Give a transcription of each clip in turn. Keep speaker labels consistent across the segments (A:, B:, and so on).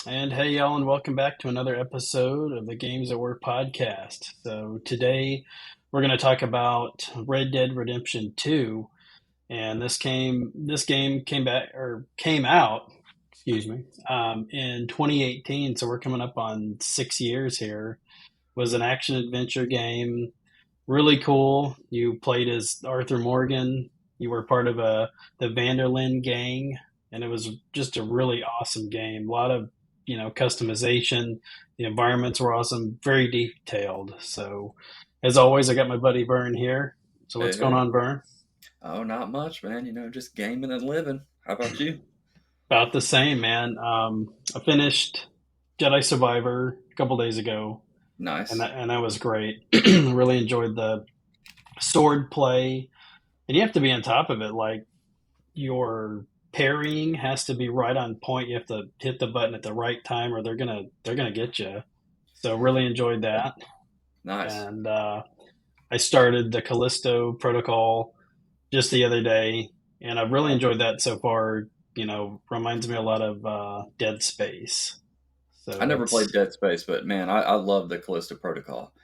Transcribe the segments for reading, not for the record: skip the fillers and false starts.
A: And hey, y'all, and welcome back to another episode of the Games at Work podcast. So today we're going to talk about Red Dead Redemption 2, and this game came out, excuse me, in 2018. So we're coming up on 6 years here. Was an action adventure game, really cool. You played as Arthur Morgan. You were part of the Vanderlyn gang, and it was just a really awesome game. A lot of customization. The environments were awesome, very detailed. So, as always, I got my buddy Vern here. So,
B: Hey,
A: what's going
B: hey.
A: on, Vern?
B: Oh, not much, man. Just gaming and living. How about you?
A: About the same, man. I finished Jedi Survivor a couple days ago, and
B: Nice.
A: that was great. Really enjoyed the sword play, and you have to be on top of it. Like your parrying has to be right on point. You have to hit the button at the right time, or they're gonna get you. So really enjoyed
B: Yeah.
A: that,
B: Nice.
A: and I started the Callisto Protocol just the other day, and I've really
B: Oh,
A: enjoyed that so far. Reminds me a lot of Dead Space.
B: I
A: So
B: never played
A: it's
B: Dead Space, but man, I love the Callisto Protocol.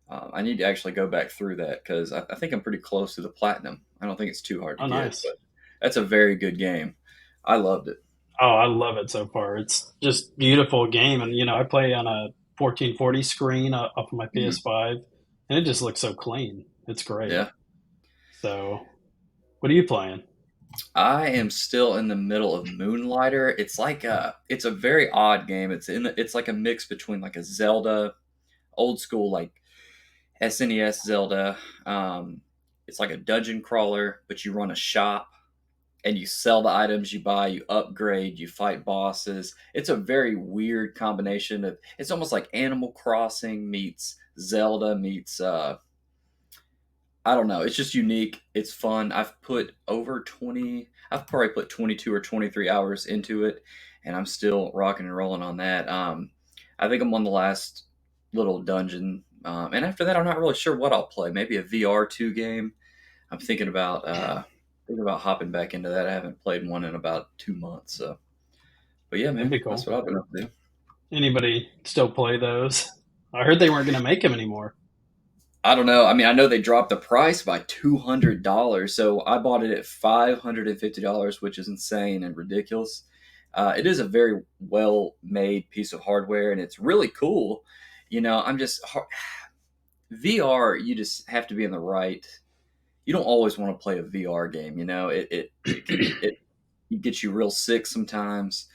B: I need to actually go back through that because I think I'm pretty close to the platinum. I don't think it's too hard to
A: oh
B: get,
A: nice.
B: but that's a very good game. I loved it.
A: Oh, I love it so far. It's just beautiful game, and I play on a 1440 screen off of my
B: Mhm.
A: PS5, and it just looks so clean. It's great.
B: Yeah.
A: So, what are you playing?
B: I am still in the middle of Moonlighter. It's a very odd game. It's like a mix between like a Zelda, old school like SNES Zelda. Um, it's like a dungeon crawler, but you run a shop and you sell the items you buy, you upgrade, you fight bosses. It's a very weird combination of it's almost like Animal Crossing meets Zelda meets I don't know. It's just unique. It's fun. I've probably put 22 or 23 hours into it and I'm still rocking and rolling on that. I think I'm on the last little dungeon. And after that, I'm not really sure what I'll play. Maybe a VR2 game. I'm thinking about hopping back into that. I haven't played one in about 2 months. So, but yeah,
A: That'd
B: man,
A: be
B: that's
A: cool.
B: what I've been up to.
A: Anybody still play those? I heard they weren't going to make them anymore.
B: I don't know. I mean, I know they dropped the price by $200, so I bought it at $550, which is insane and ridiculous. It is a very well made piece of hardware, and it's really cool. I'm just VR. You just have to be in the right. You don't always want to play a VR game. It gets you real sick sometimes.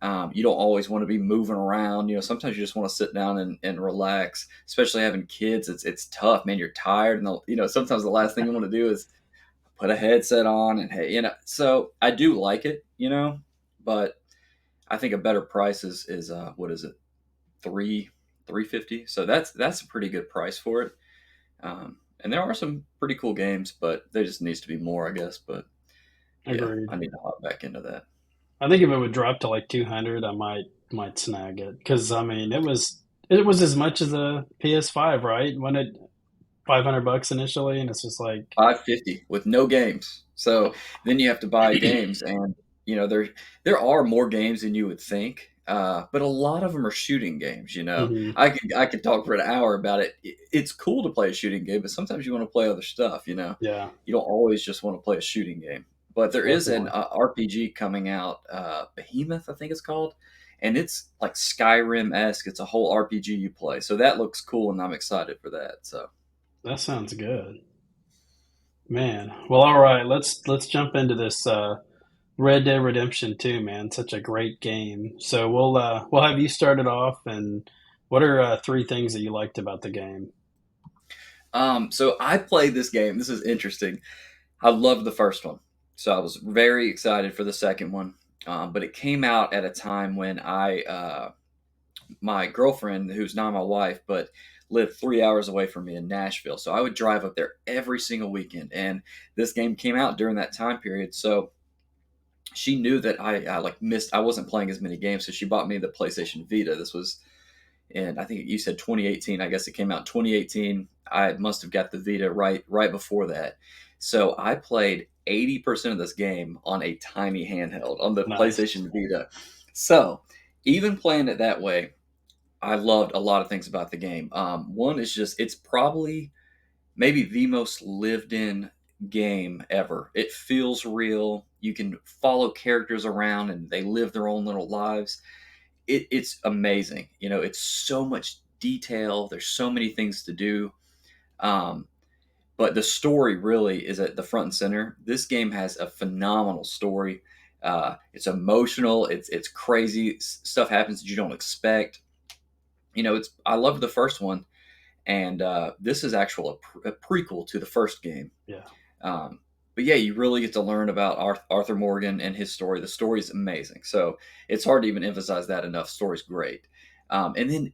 B: You don't always want to be moving around. Sometimes you just want to sit down and relax. Especially having kids, it's tough, man. You're tired, and sometimes the last thing you want to do is put a headset on and hey, So I do like it, but I think a better price is what is it, 350. So that's a pretty good price for it. And there are some pretty cool games, but there just needs to be more, I guess. But yeah,
A: Agreed.
B: I need to hop back into that.
A: I think if it would drop to like 200, I might snag it because I mean it was as much as a PS5, right? When it $500 initially, and it's just like
B: 550 with no games. So then you have to buy games, and there are more games than you would think. But a lot of them are shooting games.
A: Mhm.
B: I could talk for an hour about it. It's cool to play a shooting game, but sometimes you want to play other stuff.
A: Yeah,
B: You don't always just want to play a shooting game. But there is an
A: definitely.
B: RPG coming out, Behemoth, I think it's called, and it's like Skyrim esque. It's a whole RPG you play, so that looks cool, and I'm excited for that. So.
A: That sounds good, man. Well, all right, let's jump into this Red Dead Redemption 2, man. Such a great game. So we'll have you started off, and what are three things that you liked about the game?
B: So I played this game. This is interesting. I loved the first one, so I was very excited for the second one. But it came out at a time when my girlfriend, who's not my wife, but lived 3 hours away from me in Nashville. So I would drive up there every single weekend, and this game came out during that time period. So she knew that I like missed. I wasn't playing as many games, so she bought me the PlayStation Vita. This was and I think you said 2018. I guess it came out 2018. I must have got the Vita right before that. So I played 80% of this game on a tiny handheld on the
A: Nice.
B: PlayStation Vita. So even playing it that way, I loved a lot of things about the game. One is just it's probably maybe the most lived in game ever. It feels real. You can follow characters around and they live their own little lives. It's amazing. You know, it's so much detail. There's so many things to do. Um, but the story really is at the front and center. This game has a phenomenal story. It's emotional. It's crazy. Stuff happens that you don't expect. You know, it's I love the first one, and this is actual a prequel to the first game.
A: Yeah.
B: Um, but yeah, you really get to learn about Arthur Morgan and his story. The story is amazing. So it's hard to even emphasize that enough. Story's great. And then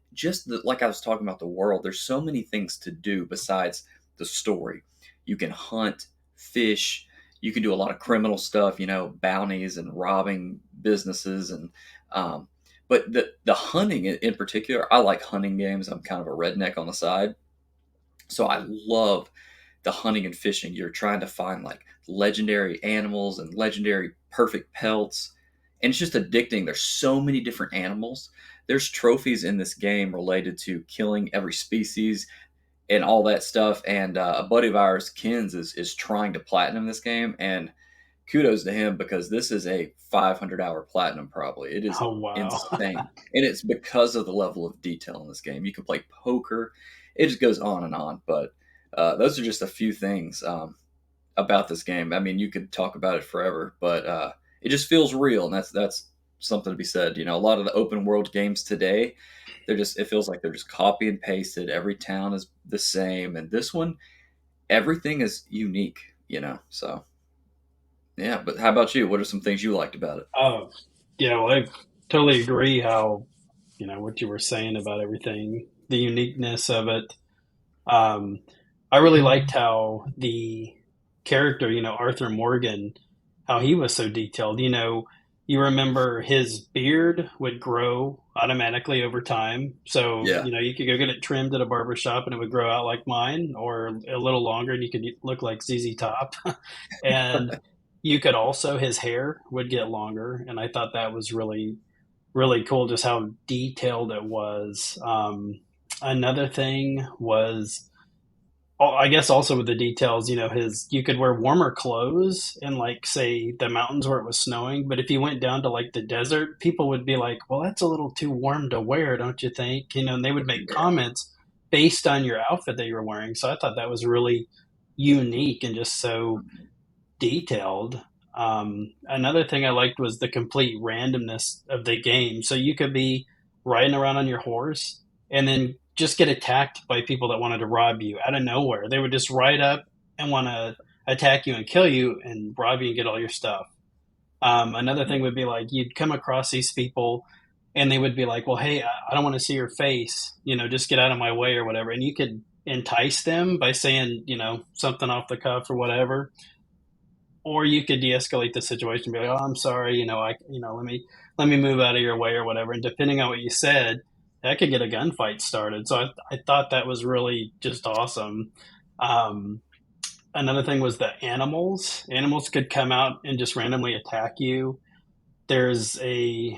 B: like I was talking about the world, there's so many things to do besides the story. You can hunt, fish. You can do a lot of criminal stuff, you know, bounties and robbing businesses. Um, but the hunting in particular, I like hunting games. I'm kind of a redneck on the side. So I love the hunting and fishing. You're trying to find like legendary animals and legendary perfect pelts. And it's just addicting. There's so many different animals. There's trophies in this game related to killing every species and all that stuff. And a buddy of ours, Kens, is trying to platinum this game. And kudos to him because this is a 500-hour platinum probably. It is
A: Oh, wow.
B: insane. And it's because of the level of detail in this game. You can play poker. It just goes on and on. But those are just a few things about this game. I mean, you could talk about it forever, but it just feels real, and that's something to be said. You know, a lot of the open world games today, it feels like they're just copy and pasted. Every town is the same, and this one, everything is unique. You know, so yeah. But how about you? What are some things you liked about it?
A: Oh, yeah. Well, I totally agree how, what you were saying about everything, the uniqueness of it. Um, I really liked how the character, Arthur Morgan, how he was so detailed. You remember his beard would grow automatically over time. So,
B: Yeah,
A: you could go get it trimmed at a barber shop and it would grow out like mine or a little longer and you could look like ZZ Top. And you could also, his hair would get longer. And I thought that was really, really cool, just how detailed it was. Another thing was, I guess also with the details, you could wear warmer clothes in like say the mountains where it was snowing, but if you went down to like the desert, people would be like, "Well, that's a little too warm to wear, don't you think?" And they would make
B: yeah,
A: comments based on your outfit that you were wearing. So I thought that was really unique and just so detailed. Another thing I liked was the complete randomness of the game. So you could be riding around on your horse and then just get attacked by people that wanted to rob you out of nowhere. They would just ride up and want to attack you and kill you and rob you and get all your stuff. Another thing would be like you'd come across these people and they would be like, "Well, hey, I don't want to see your face. Just get out of my way or whatever." And you could entice them by saying, something off the cuff or whatever, or you could de-escalate the situation and be like, "Oh, I'm sorry, let me move out of your way or whatever." And depending on what you said, that could get a gunfight started. So I thought that was really just awesome. Um, Another thing was the animals. Animals could come out and just randomly attack you. There's a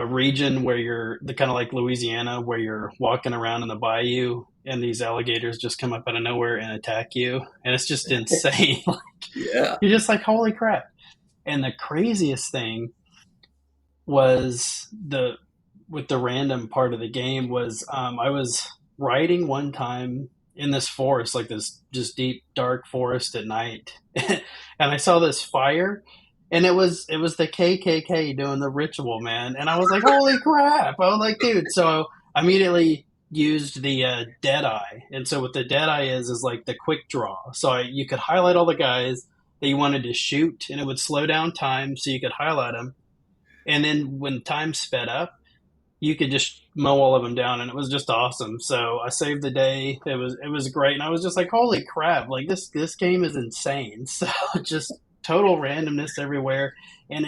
A: region where you're the kind of like Louisiana, where you're walking around in the bayou and these alligators just come up out of nowhere and attack you, and it's just insane.
B: yeah,
A: You're just like, holy crap. And the craziest thing was the with the random part of the game was I was riding one time in this forest, like this just deep dark forest at night, and I saw this fire, and it was the KKK doing the ritual, man. And I was like, holy crap! I was like, dude. So I immediately used the dead eye, and so what the dead eye is like the quick draw. So you could highlight all the guys that you wanted to shoot, and it would slow down time so you could highlight them. And then when time sped up, you could just mow all of them down, and it was just awesome. So I saved the day. It was great, and I was just like, holy crap! Like this game is insane. So just total randomness everywhere, and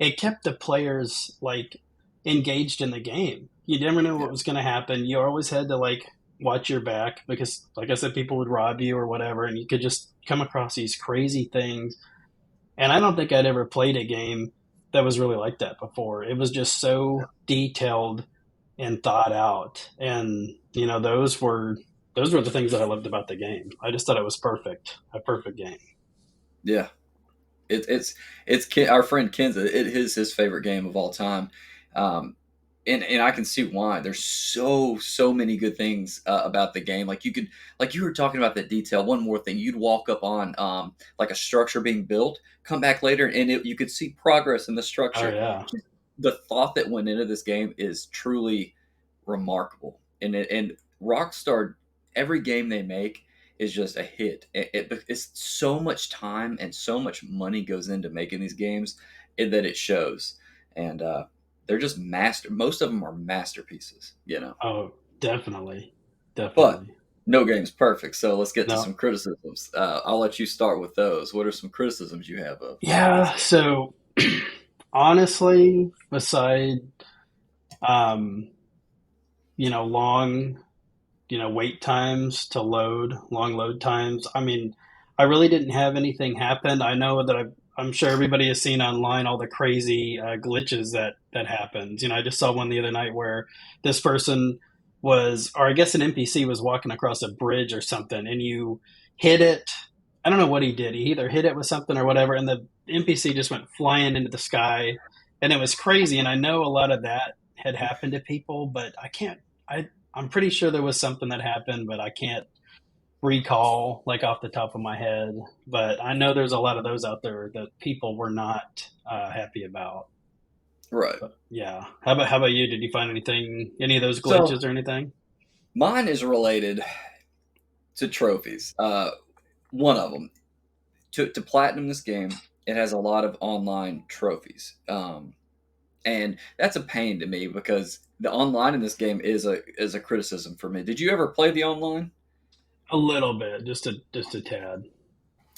A: it kept the players like engaged in the game. You never knew what
B: yeah.
A: was going to happen. You always had to like watch your back because, like I said, people would rob you or whatever, and you could just come across these crazy things. And I don't think I'd ever played a game that was really like that before. It was just so detailed and thought out, and those were the things that I loved about the game. I just thought it was perfect, a perfect game.
B: Yeah, it's our friend Ken's. It is his favorite game of all time, um, and I can see why. There's so many good things about the game. Like you were talking about that detail. One more thing, you'd walk up on like a structure being built, come back later, and you could see progress in the
A: Oh
B: structure.
A: yeah.
B: Just the thought that went into this game is truly remarkable. And Rockstar, every game they make is just a hit. It's so much time and so much money goes into making these games that it shows. And they're just master. Most of them are masterpieces, you know.
A: Oh, definitely,
B: But
A: definitely.
B: no game's perfect. So let's get to
A: No,
B: some criticisms. I'll let you start with those. What are some criticisms you have of this
A: yeah.
B: game?
A: So honestly, beside um, long wait times to load, long load times. I mean, I really didn't have anything happen. I know that I'm sure everybody has seen online all the crazy glitches that happens. I just saw one the other night where this person was, or I guess an NPC was walking across a bridge or something, and you hit it. I don't know what he did. He either hit it with something or whatever, and the NPC just went flying into the sky, and it was crazy. And I know a lot of that had happened to people, but I can't. I'm pretty sure there was something that happened, but I can't recall like off the top of my head. But I know there's a lot of those out there that people were not happy about.
B: Right.
A: But yeah, how about you? Did you find any of those
B: So
A: glitches or anything?
B: mine is related to trophies. One of them to platinum this game, it has a lot of online trophies. And that's a pain to me because the online in this game is a criticism for me. Did you ever play the online?
A: A little bit, just a tad.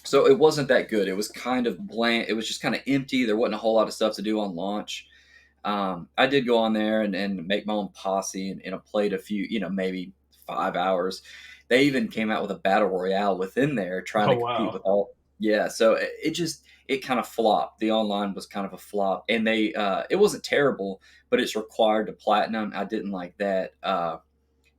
B: So it wasn't that good. It was kind of bland. It was just kind of empty. There wasn't a whole lot of stuff to do on launch. I did go on there and make my own posse and I played a few, maybe 5 hours. They even came out with a battle royale within there, trying
A: Oh
B: to compete with
A: wow.
B: all. Yeah, so it kind of flopped. The online was kind of a flop, and it wasn't terrible, but it's required to platinum. I didn't like that.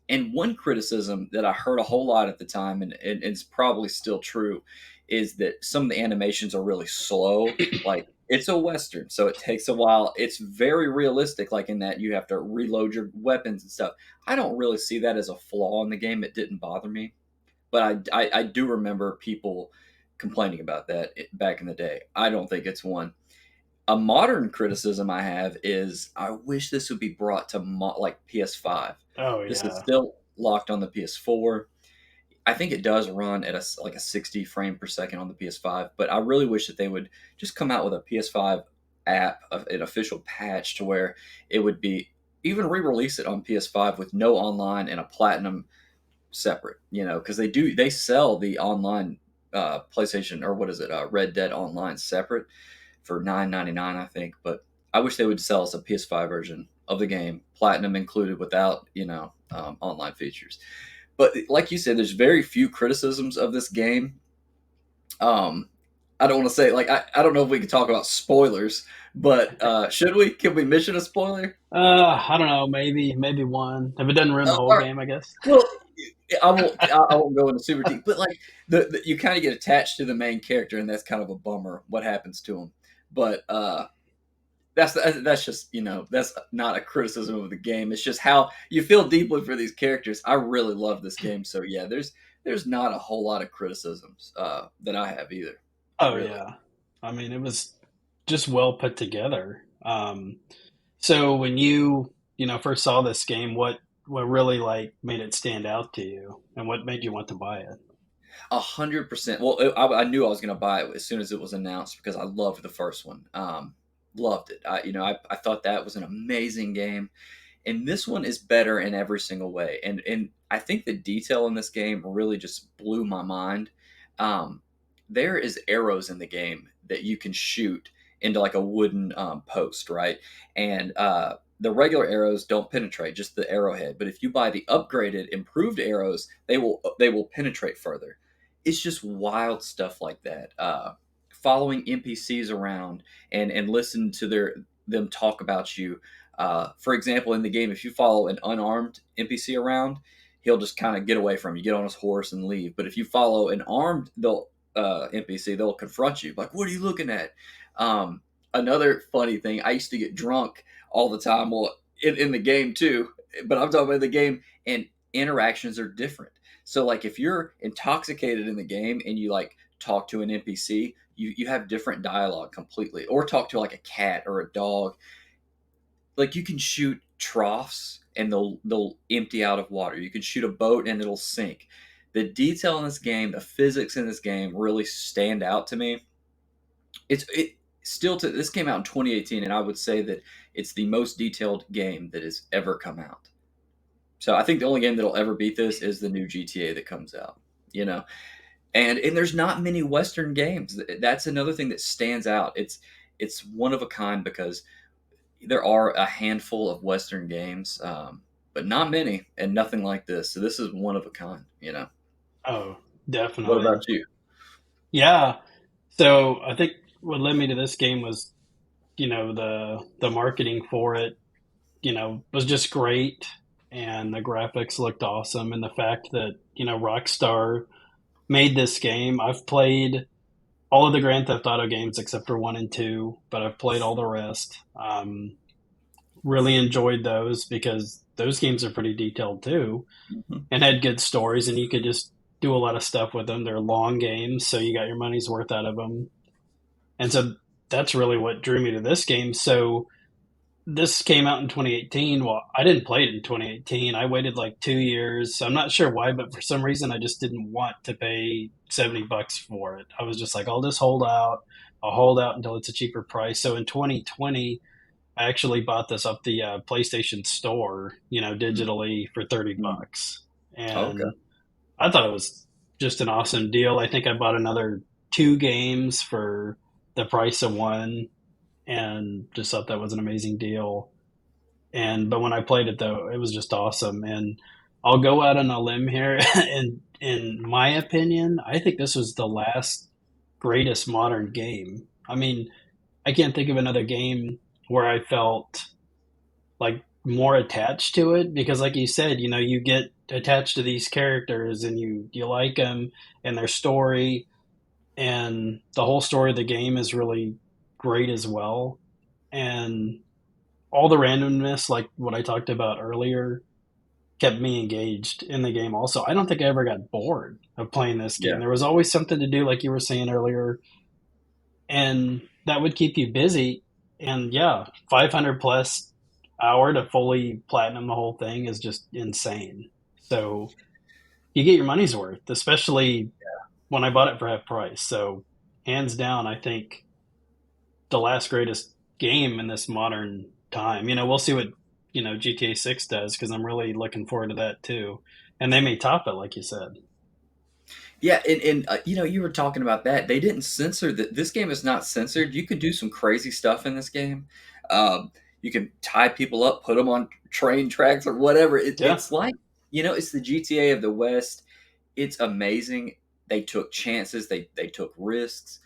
B: And one criticism that I heard a whole lot at the time, and it's probably still true, is that some of the animations are really slow. Like it's a western, so it takes a while. It's very realistic, like in that you have to reload your weapons and stuff. I don't really see that as a flaw in the game. It didn't bother me, but I do remember people complaining about that back in the day. I don't think it's one. A modern criticism I have is I wish this would be brought to like PS5.
A: Oh
B: This is
A: yeah.
B: still locked on the PS4. I think it does run at like a 60 frame per second on the PS5, but I really wish that they would just come out with a PS5 app, an official patch to where it would be even re-release it on PS5 with no online and a platinum separate. Because they sell the online PlayStation or what is it, Red Dead Online separate for $9.99, I think. But I wish they would sell us a PS5 version of the game, platinum included, without online features. But like you said, there's very few criticisms of this game. Um, I don't want to say like I don't know if we can talk about spoilers, but should we? Can we mention a spoiler?
A: I don't know. Maybe one. If it doesn't ruin the whole
B: All right.
A: game, I guess.
B: Well, I won't go into super deep, but like you kind of get attached to the main character, and that's kind of a bummer what happens to him. But that's just that's not a criticism of the game. It's just how you feel deeply for these characters. I really love this game, so yeah, there's not a whole lot of criticisms that I have either,
A: Oh
B: really.
A: yeah. I mean, it was just well put together. So when you first saw this game, what really like made it stand out to you, and what made you want to buy it?
B: 100%. Well, I knew I was going to buy it as soon as it was announced because I loved the first one. Loved it. I thought that was an amazing game, and this one is better in every single way. And I think the detail in this game really just blew my mind. Um, there is arrows in the game that you can shoot into like a wooden post, right? And the regular arrows don't penetrate, just the arrowhead. But if you buy the upgraded, improved arrows, they will penetrate further. It's just wild stuff like that. following NPCs around and listen to them talk about you. For example, in the game, if you follow an unarmed NPC around, he'll just kind of get away from you, get on his horse, and leave. But if you follow an armed NPC, they'll confront you, like, "What are you looking at?" Um, Another funny thing, I used to get drunk all the time. Well, in the game too, but I'm talking about the game, and interactions are different. So, like, if you're intoxicated in the game and you like talk to an NPC, you have different dialogue completely, or talk to like a cat or a dog. Like, you can shoot troughs and they'll empty out of water. You can shoot a boat and it'll sink. The detail in this game, the physics in this game really stand out to me. It still to this came out in 2018, and I would say that it's the most detailed game that has ever come out. So I think the only game that'll ever beat this is the new GTA that comes out. You know, and there's not many Western games. That's another thing that stands out. It's one of a kind because there are a handful of Western games, but not many, and nothing like this. So this is one of a kind. You know.
A: Oh,
B: What
A: definitely.
B: about you?
A: Yeah. So I think what led me to this game was, the marketing for it, was just great, and the graphics looked awesome, and the fact that, Rockstar made this game. I've played all of the Grand Theft Auto games except for 1 and 2, but I've played all the rest. Really enjoyed those because those games are pretty detailed too,
B: Mhm.
A: and had good stories, and you could just do a lot of stuff with them. They're long games, so you got your money's worth out of them. And so that's really what drew me to this game. So this came out in 2018. Well, I didn't play it in 2018. I waited like 2 years. I'm not sure why, but for some reason I just didn't want to pay $70 for it. I was just like, I'll just hold out. I'll hold out until it's a cheaper price. So in 2020, I actually bought this off the PlayStation Store, digitally for 30
B: Mhm.
A: bucks.
B: Okay.
A: And I thought it was just an awesome deal. I think I bought another two games for the price of one, and just thought that was an amazing deal. And but when I played it though, it was just awesome. And I'll go out on a limb here, and in my opinion, I think this was the last greatest modern game. I mean, I can't think of another game where I felt like more attached to it, because like you said, you get attached to these characters, and you like them and their story, and the whole story of the game is really great as well. And all the randomness, like what I talked about earlier, kept me engaged in the game also. I don't think I ever got bored of playing this game.
B: Yeah.
A: There was always something to do, like you were saying earlier, and that would keep you busy. And yeah, 500 plus hour to fully platinum the whole thing is just insane. So you get your money's worth, especially when I bought it for half price. So hands down, I think the last greatest game in this modern time. We'll see what GTA 6 does, because I'm really looking forward to that too. And they may top it, like you said.
B: Yeah, and you know, you were talking about that. They didn't censor that. This game is not censored. You can do some crazy stuff in this game. You can tie people up, put them on train tracks or whatever.
A: Yeah.
B: It's like, you know, it's the GTA of the West. It's amazing. They took chances. They took risks.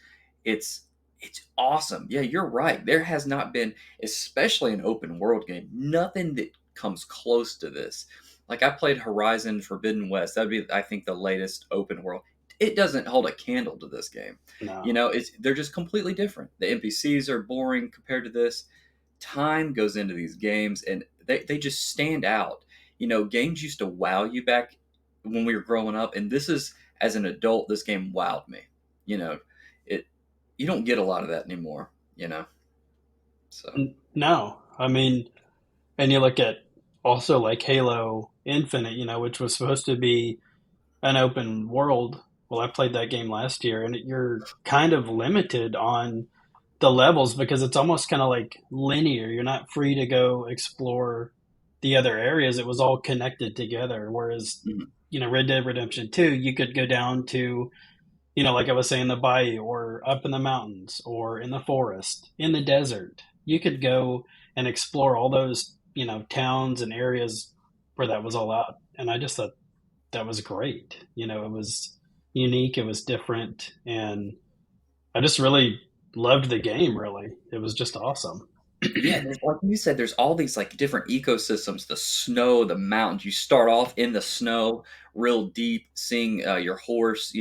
B: It's it's awesome. Yeah, you're right. There has not been, especially an open world game, nothing that comes close to this. Like, I played Horizon Forbidden West. That'd be, I think, the latest open world. It doesn't hold a candle to this game. You
A: No.
B: know, it's they're just completely different. The NPCs are boring compared to this. Time goes into these games, and they just stand out. You know, games used to wow you back when we were growing up, and this is, as an adult, this game wowed me. You know, it you don't get a lot of that anymore. You know, so
A: No. I mean, and you look at also like Halo Infinite, which was supposed to be an open world. Well, I played that game last year, and you're kind of limited on the levels because it's almost kind of like linear. You're not free to go explore the other areas. It was all connected together. Whereas,
B: mhm.
A: Red Dead Redemption 2, you could go down to, like I was saying, the bayou, or up in the mountains, or in the forest, in the desert. You could go and explore all those, towns and areas where that was all out. And I just thought that was great. It was unique, it was different, and I just really loved the game. Really, it was just awesome.
B: Yeah, there's like you said, there's all these like different ecosystems, the snow, the mountains. You start off in the snow, real deep, seeing your horse,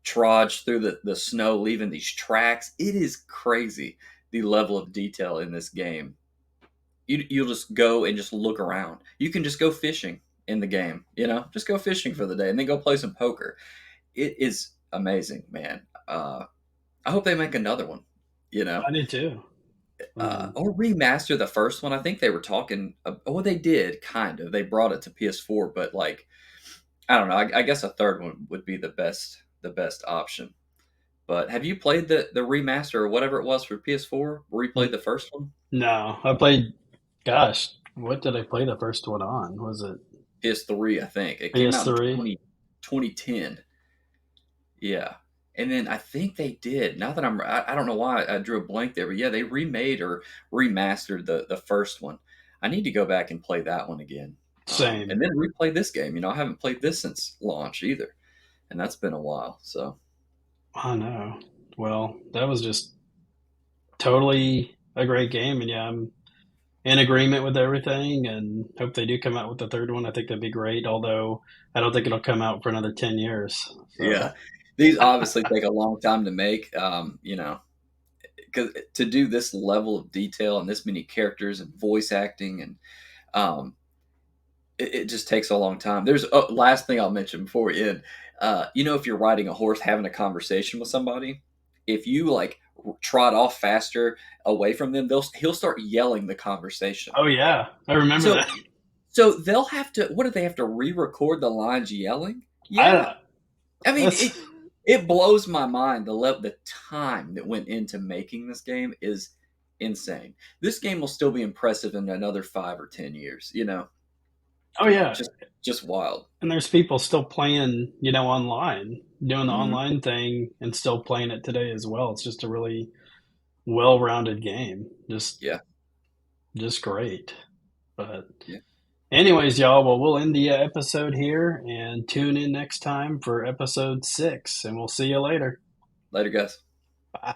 B: trudge through the snow, leaving these tracks. It is crazy the level of detail in this game. You'll just go and just look around. You can just go fishing in the game, just go fishing for the day and then go play some poker. It is amazing, man. I hope they make another one. You know,
A: I did too. Um,
B: or remaster the first one. I think they were talking. Well, they did kind of. They brought it to PS4, but like I don't know. I guess a third one would be the best option. But have you played the remaster or whatever it was for PS4? Replayed the first one?
A: no, I played. Gosh, what did I play the first one on? Was it
B: PS3, I think it came out in
A: PS3?
B: 2010. Yeah. And then I think they did. Now that I don't know why I drew a blank there, but yeah, they remade or remastered the first one. I need to go back and play that one again, and
A: Same.
B: then replay this game. I haven't played this since launch either, and that's been a while. So
A: I know. Well, that was just totally a great game, and yeah, I'm in agreement with everything, and hope they do come out with the third one. I think that'd be great. Although I don't think it'll come out for another 10 years. So
B: yeah, these obviously take a long time to make. Because to do this level of detail and this many characters and voice acting and um, it just takes a long time. There's a last thing I'll mention before we end. If you're riding a horse having a conversation with somebody, if you like trot off faster away from them, he'll start yelling the conversation.
A: oh yeah, I remember
B: So
A: that.
B: so they'll have to. What do they have to re-record the lines yelling? Yeah,
A: I
B: I mean
A: that's
B: it blows my mind the time that went into making this game is insane. This game will still be impressive in another 5 or 10 years.
A: oh yeah,
B: Just wild.
A: and there's people still playing, online, doing the
B: Hmm.
A: online thing, and still playing it today as well. It's just a really well-rounded game.
B: Yeah.
A: Just great. But
B: Yeah.
A: anyways, y'all, well, we'll end the episode here and tune in next time for episode 6, and we'll see you later.
B: Later, guys.
A: Bye.